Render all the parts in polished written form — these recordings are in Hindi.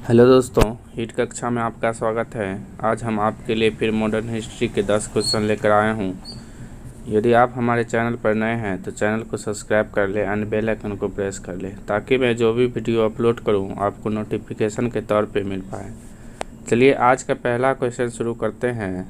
हेलो दोस्तों, हिट कक्षा में आपका स्वागत है। आज हम आपके लिए फिर मॉडर्न हिस्ट्री के 10 क्वेश्चन लेकर आए हूँ। यदि आप हमारे चैनल पर नए हैं तो चैनल को सब्सक्राइब कर लें, अन्य बेल आइकन को प्रेस कर लें ताकि मैं जो भी वीडियो अपलोड करूँ आपको नोटिफिकेशन के तौर पे मिल पाए। चलिए आज का पहला क्वेश्चन शुरू करते हैं।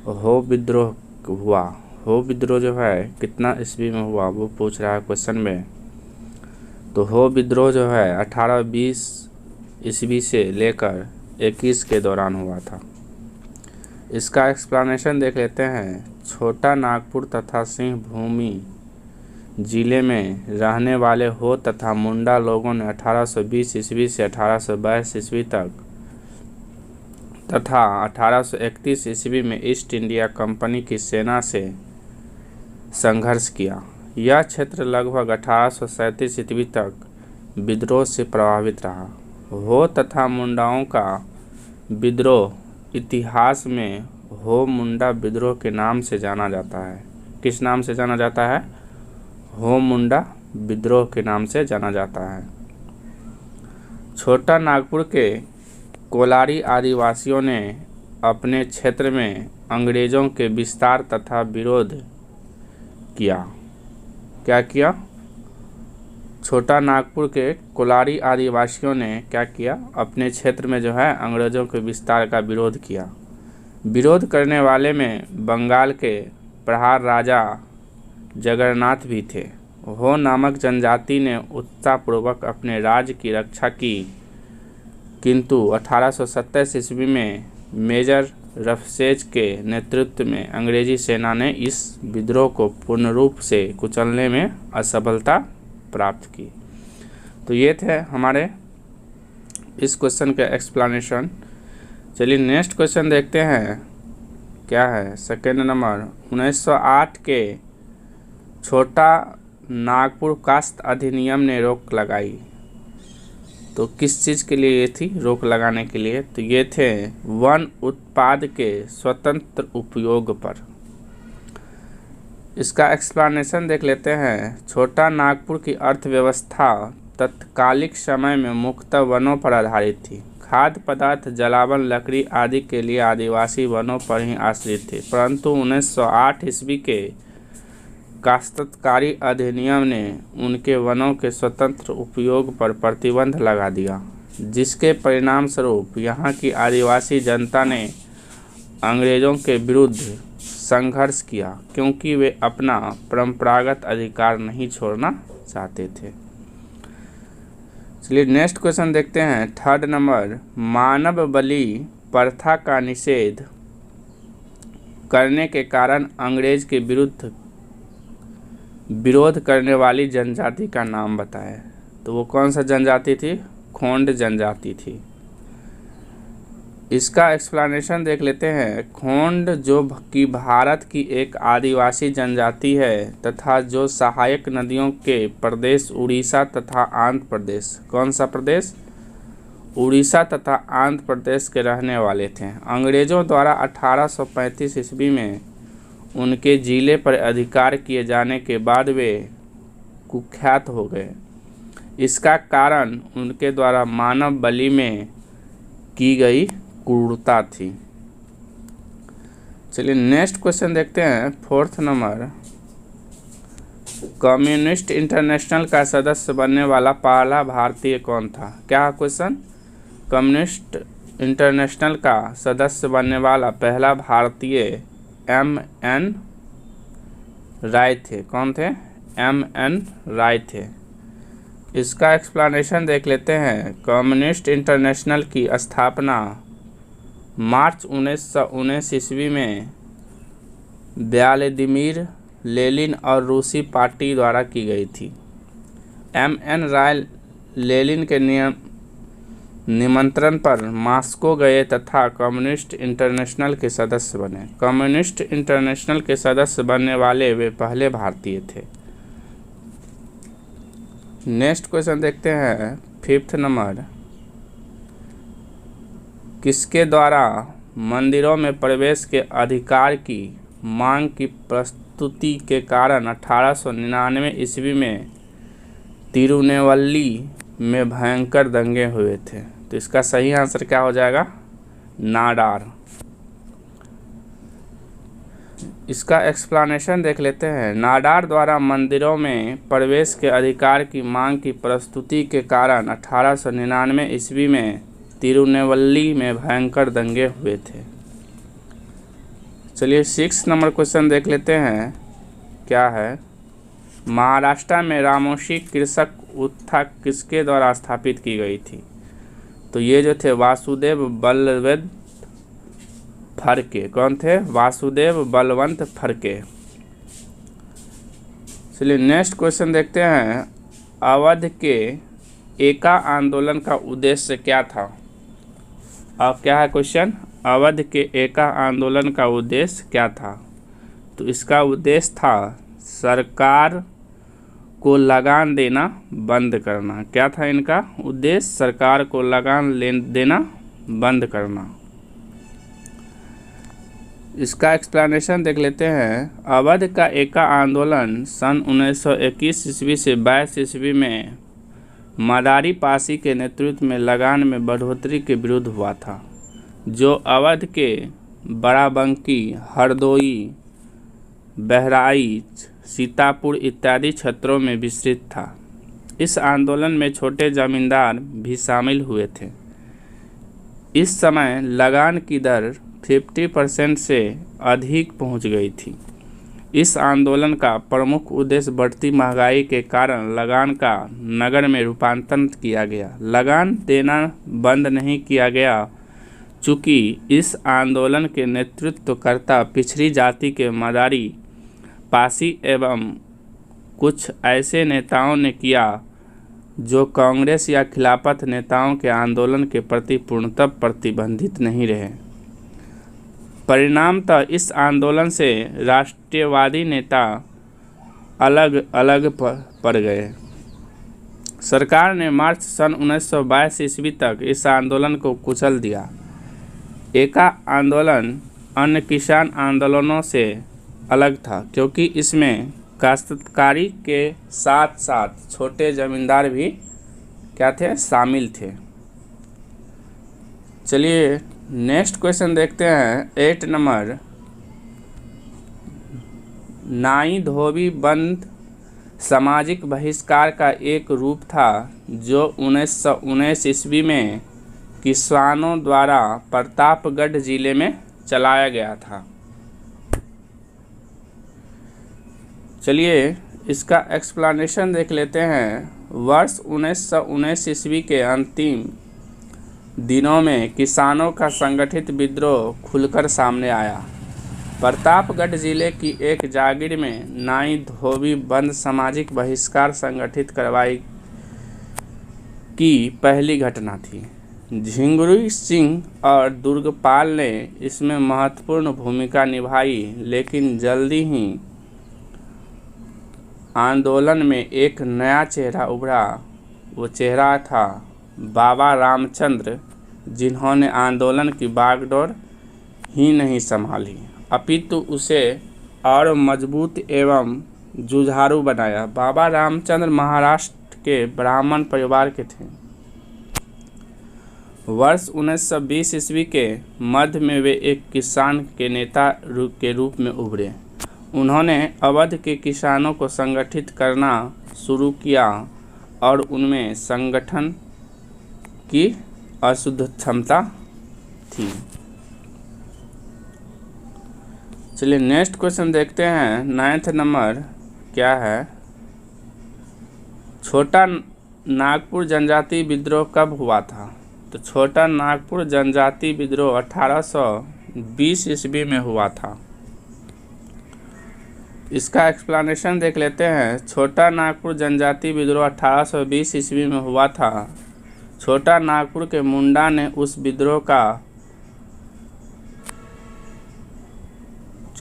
हो विद्रोह हुआ, हो विद्रोह जो है कितना ईस्वी में हुआ वो पूछ रहा है क्वेश्चन में। तो हो विद्रोह जो है 1820 ईस्वी से लेकर 21 के दौरान हुआ था। इसका एक्सप्लेनेशन देख लेते हैं। छोटा नागपुर तथा सिंहभूमि जिले में रहने वाले हो तथा मुंडा लोगों ने 1820 ईस्वी से 1822 ईस्वी तक तथा 1831 ईस्वी में ईस्ट इंडिया कंपनी की सेना से संघर्ष किया। यह क्षेत्र लगभग 1837 ईस्वी तक विद्रोह से प्रभावित रहा। हो तथा मुंडाओं का विद्रोह इतिहास में हो मुंडा विद्रोह के नाम से जाना जाता है। किस नाम से जाना जाता है? हो मुंडा विद्रोह के नाम से जाना जाता है। छोटा नागपुर के कोलारी आदिवासियों ने अपने क्षेत्र में अंग्रेजों के विस्तार तथा विरोध किया। क्या किया? छोटा नागपुर के कोलारी आदिवासियों ने क्या किया? अपने क्षेत्र में जो है अंग्रेज़ों के विस्तार का विरोध किया। विरोध करने वाले में बंगाल के प्रहार राजा जगन्नाथ भी थे। हो नामक जनजाति ने उत्साहपूर्वक अपने राज्य की रक्षा की, किंतु 1827 ईस्वी में मेजर रफसेज के नेतृत्व में अंग्रेजी सेना ने इस विद्रोह को पूर्ण रूप से कुचलने में असफलता प्राप्त की। तो ये थे हमारे इस क्वेश्चन के एक्सप्लेनेशन। चलिए नेक्स्ट क्वेश्चन देखते हैं क्या है। सेकेंड नंबर, 1908 के छोटा नागपुर कास्त अधिनियम ने रोक लगाई। तो किस चीज़ के लिए ये थी रोक लगाने के लिए? तो ये थे वन उत्पाद के स्वतंत्र उपयोग पर। इसका एक्सप्लेनेशन देख लेते हैं। छोटा नागपुर की अर्थव्यवस्था तत्कालिक समय में मुख्यतः वनों पर आधारित थी। खाद्य पदार्थ, जलावन, लकड़ी आदि के लिए आदिवासी वनों पर ही आश्रित थे, परंतु 1908 ईस्वी के काश्तकारी अधिनियम ने उनके वनों के स्वतंत्र उपयोग पर प्रतिबंध लगा दिया, जिसके परिणाम स्वरूप यहाँ की आदिवासी जनता ने अंग्रेज़ों के विरुद्ध संघर्ष किया, क्योंकि वे अपना परंपरागत अधिकार नहीं छोड़ना चाहते थे। चलिए नेक्स्ट क्वेश्चन देखते हैं। थर्ड नंबर, मानव बलि प्रथा का निषेध करने के कारण अंग्रेज के विरुद्ध विरोध करने वाली जनजाति का नाम बताएं। तो वो कौन सा जनजाति थी? खोंड जनजाति थी। इसका एक्सप्लेनेशन देख लेते हैं। खोंड जो कि भारत की एक आदिवासी जनजाति है तथा जो सहायक नदियों के प्रदेश उड़ीसा तथा आंध्र प्रदेश, कौन सा प्रदेश? उड़ीसा तथा आंध्र प्रदेश के रहने वाले थे। अंग्रेज़ों द्वारा 1835 ईस्वी में उनके जिले पर अधिकार किए जाने के बाद वे कुख्यात हो गए। इसका कारण उनके द्वारा मानव बलि में की गई क्रूरता थी। चलिए नेक्स्ट क्वेश्चन देखते हैं। फोर्थ नंबर, कम्युनिस्ट इंटरनेशनल का सदस्य बनने वाला पहला भारतीय कौन था? क्या क्वेश्चन? कम्युनिस्ट इंटरनेशनल का सदस्य बनने वाला पहला भारतीय M.N. राय थे। कौन थे? M.N. राय थे। इसका एक्सप्लेनेशन देख लेते हैं। कम्युनिस्ट इंटरनेशनल की स्थापना मार्च 1919 ईस्वी में व्लादिमीर लेनिन और रूसी पार्टी द्वारा की गई थी। M.N. राय लेनिन के निमंत्रण पर मॉस्को गए तथा कम्युनिस्ट इंटरनेशनल के सदस्य बने। कम्युनिस्ट इंटरनेशनल के सदस्य बनने वाले वे पहले भारतीय थे। नेक्स्ट क्वेश्चन देखते हैं। फिफ्थ नंबर, किसके द्वारा मंदिरों में प्रवेश के अधिकार की मांग की प्रस्तुति के कारण 1899 ईस्वी में तिरुनेलवेली में भयंकर दंगे हुए थे? तो इसका सही आंसर क्या हो जाएगा? नाडार। इसका एक्सप्लेनेशन देख लेते हैं। नाडार द्वारा मंदिरों में प्रवेश के अधिकार की मांग की प्रस्तुति के कारण 1899 ईस्वी में तिरुनेवल्ली में भयंकर दंगे हुए थे। चलिए 6 नंबर क्वेश्चन देख लेते हैं, क्या है? महाराष्ट्र में रामोशी कृषक उत्था किसके द्वारा स्थापित की गई थी? तो ये जो थे वासुदेव बलवंत फड़के। कौन थे? वासुदेव बलवंत फड़के। चलिए नेक्स्ट क्वेश्चन देखते हैं। अवध के एका आंदोलन का उद्देश्य क्या था? अब क्या है क्वेश्चन? अवध के एका आंदोलन का उद्देश्य क्या था? तो इसका उद्देश्य था सरकार को लगान देना बंद करना। क्या था इनका उद्देश्य? सरकार को लगान देना बंद करना। इसका एक्सप्लेनेशन देख लेते हैं। अवध का एका आंदोलन सन 1921 ईस्वी से 22 ईस्वी में मदारी पासी के नेतृत्व में लगान में बढ़ोतरी के विरुद्ध हुआ था, जो अवध के बाराबंकी, हरदोई, बहराइच, सीतापुर इत्यादि क्षेत्रों में विस्तृत था। इस आंदोलन में छोटे जमींदार भी शामिल हुए थे। इस समय लगान की दर 50% से अधिक पहुंच गई थी। इस आंदोलन का प्रमुख उद्देश्य बढ़ती महंगाई के कारण लगान का नगर में रूपांतरण किया गया। लगान देना बंद नहीं किया गया, चूँकि इस आंदोलन के नेतृत्वकर्ता पिछड़ी जाति के मदारी पासी एवं कुछ ऐसे नेताओं ने किया जो कांग्रेस या खिलाफत नेताओं के आंदोलन के प्रति पूर्णतः प्रतिबंधित नहीं रहे। परिणामतः इस आंदोलन से राष्ट्रवादी नेता अलग अलग पड़ गए। सरकार ने मार्च सन 1922 ईस्वी तक इस आंदोलन को कुचल दिया। एका आंदोलन अन्य किसान आंदोलनों से अलग था, क्योंकि इसमें काश्तकारी के साथ साथ छोटे जमींदार भी क्या थे? शामिल थे। चलिए नेक्स्ट क्वेश्चन देखते हैं। 8 नंबर। नाई धोबी बंद सामाजिक बहिष्कार का एक रूप था जो 1919 ईस्वी में किसानों द्वारा प्रतापगढ़ जिले में चलाया गया था। चलिए इसका एक्सप्लेनेशन देख लेते हैं। वर्ष 1919 ईस्वी के अंतिम दिनों में किसानों का संगठित विद्रोह खुलकर सामने आया। प्रतापगढ़ जिले की एक जागीर में नाई धोबी बंद सामाजिक बहिष्कार संगठित करवाई की पहली घटना थी। झिंगुरी सिंह और दुर्गपाल ने इसमें महत्वपूर्ण भूमिका निभाई, लेकिन जल्दी ही आंदोलन में एक नया चेहरा उभरा। वो चेहरा था बाबा रामचंद्र, जिन्होंने आंदोलन की बागडोर ही नहीं संभाली, अपितु उसे और मजबूत एवं जुझारू बनाया। बाबा रामचंद्र महाराष्ट्र के ब्राह्मण परिवार के थे। वर्ष 1920 ईस्वी के मध्य में वे एक किसान के नेता के रूप में उभरे। उन्होंने अवध के किसानों को संगठित करना शुरू किया और उनमें संगठन की अशुद्ध क्षमता थी। चलिए नेक्स्ट क्वेश्चन देखते हैं। 9th नंबर क्या है? छोटा नागपुर जनजाति विद्रोह कब हुआ था? तो छोटा नागपुर जनजाति विद्रोह 1820 ईस्वी में हुआ था। इसका एक्सप्लेनेशन देख लेते हैं। छोटा नागपुर जनजाति विद्रोह 1820 ईस्वी में हुआ था। छोटा नागपुर के मुंडा ने उस विद्रोह का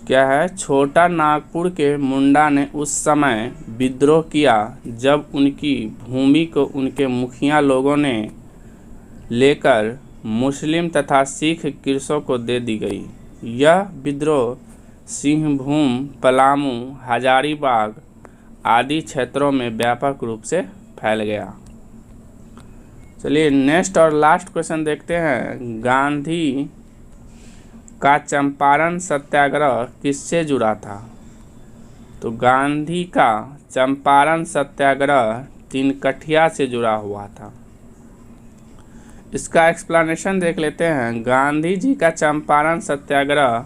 क्या है? छोटा नागपुर के मुंडा ने उस समय विद्रोह किया जब उनकी भूमि को उनके मुखिया लोगों ने लेकर मुस्लिम तथा सिख कृषकों को दे दी गई। यह विद्रोह सिंहभूम, पलामू, हजारीबाग आदि क्षेत्रों में व्यापक रूप से फैल गया। चलिए नेक्स्ट और लास्ट क्वेश्चन देखते हैं। गांधी का चंपारण सत्याग्रह किससे जुड़ा था? तो गांधी का चंपारण सत्याग्रह तिनकठिया से जुड़ा हुआ था। इसका एक्सप्लेनेशन देख लेते हैं। गांधी जी का चंपारण सत्याग्रह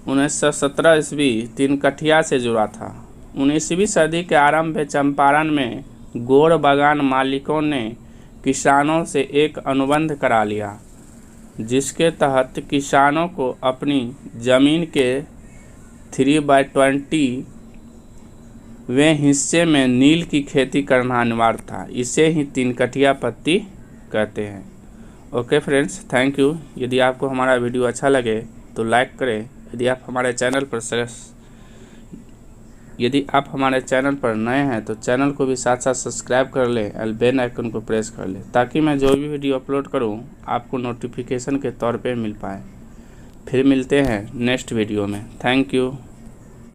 1917 ईस्वी तिनकठिया से जुड़ा था। 19वीं सदी के आरंभ में चंपारण में गोड़ बागान मालिकों ने किसानों से एक अनुबंध करा लिया, जिसके तहत किसानों को अपनी जमीन के 3/20वें हिस्से में नील की खेती करना अनिवार्य था। इसे ही तिनकठिया पत्ती कहते हैं। Okay friends, thank you. यदि आपको हमारा वीडियो अच्छा लगे तो लाइक करें। यदि आप हमारे चैनल पर नए हैं तो चैनल को भी साथ साथ सब्सक्राइब कर लें और बेल आइकन को प्रेस कर लें, ताकि मैं जो भी वीडियो अपलोड करूं आपको नोटिफिकेशन के तौर पे मिल पाए। फिर मिलते हैं नेक्स्ट वीडियो में। Thank you.